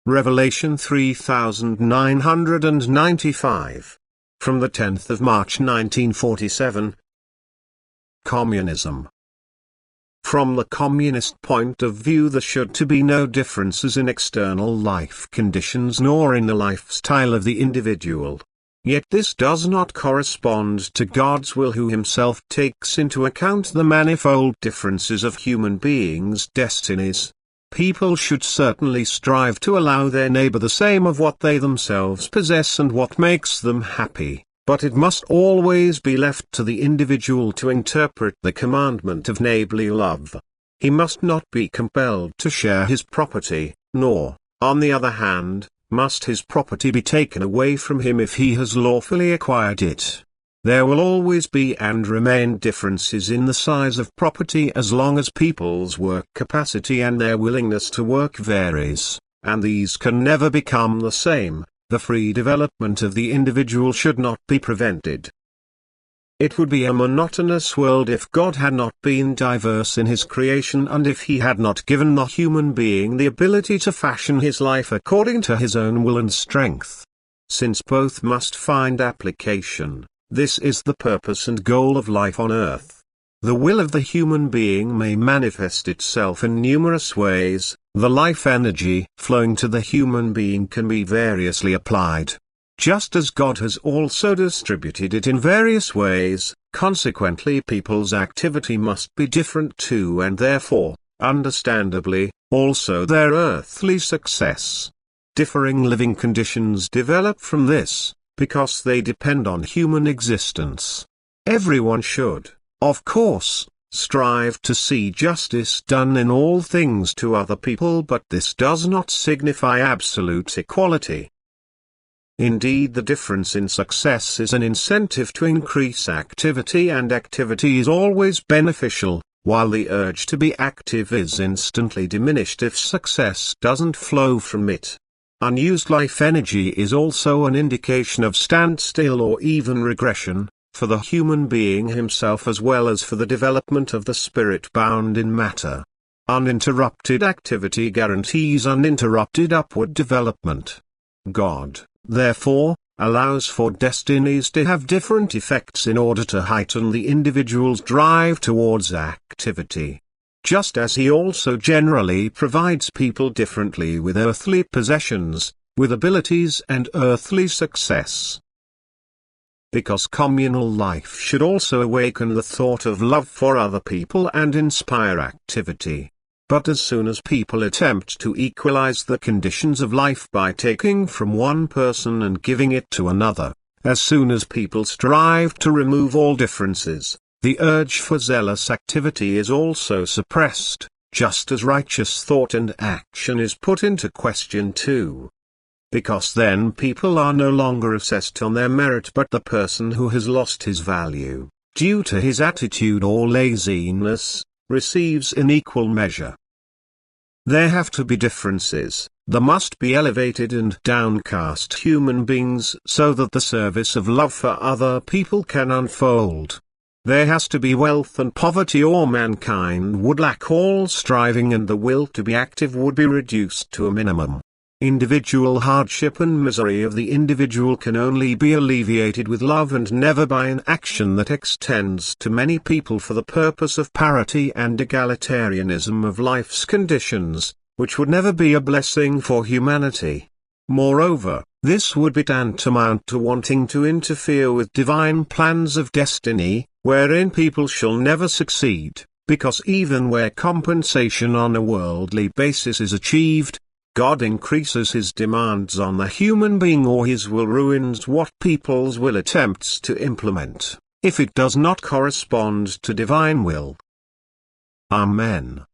Revelation 3995. From the 10th of March 1947. Communism. From the communist point of view, there should to be no differences in external life conditions nor in the lifestyle of the individual. Yet this does not correspond to God's will, who himself takes into account the manifold differences of human beings' destinies. People should certainly strive to allow their neighbor the same of what they themselves possess and what makes them happy, but it must always be left to the individual to interpret the commandment of neighborly love. He must not be compelled to share his property, nor, on the other hand, must his property be taken away from him if he has lawfully acquired it. There will always be and remain differences in the size of property as long as people's work capacity and their willingness to work varies, and these can never become the same. The free development of the individual should not be prevented. It would be a monotonous world if God had not been diverse in his creation, and if he had not given the human being the ability to fashion his life according to his own will and strength. Since both must find application, this is the purpose and goal of life on earth. The will of the human being may manifest itself in numerous ways. The life energy flowing to the human being can be variously applied. Just as God has also distributed it in various ways, consequently people's activity must be different too, and therefore, understandably, also their earthly success. Differing living conditions develop from this, because they depend on human existence. Everyone should, of course, strive to see justice done in all things to other people, but this does not signify absolute equality. Indeed, the difference in success is an incentive to increase activity, and activity is always beneficial, while the urge to be active is instantly diminished if success doesn't flow from it. Unused life energy is also an indication of standstill or even regression, for the human being himself as well as for the development of the spirit bound in matter. Uninterrupted activity guarantees uninterrupted upward development. God, therefore, allows for destinies to have different effects in order to heighten the individual's drive towards activity. Just as he also generally provides people differently with earthly possessions, with abilities and earthly success. Because communal life should also awaken the thought of love for other people and inspire activity. But as soon as people attempt to equalize the conditions of life by taking from one person and giving it to another, as soon as people strive to remove all differences, the urge for zealous activity is also suppressed, just as righteous thought and action is put into question too. Because then people are no longer assessed on their merit, but the person who has lost his value, due to his attitude or laziness, receives in equal measure. There have to be differences. There must be elevated and downcast human beings so that the service of love for other people can unfold. There has to be wealth and poverty, or mankind would lack all striving and the will to be active would be reduced to a minimum. Individual hardship and misery of the individual can only be alleviated with love and never by an action that extends to many people for the purpose of parity and egalitarianism of life's conditions, which would never be a blessing for humanity. Moreover, this would be tantamount to wanting to interfere with divine plans of destiny, wherein people shall never succeed, because even where compensation on a worldly basis is achieved, God increases his demands on the human being, or his will ruins what people's will attempts to implement, if it does not correspond to divine will. Amen.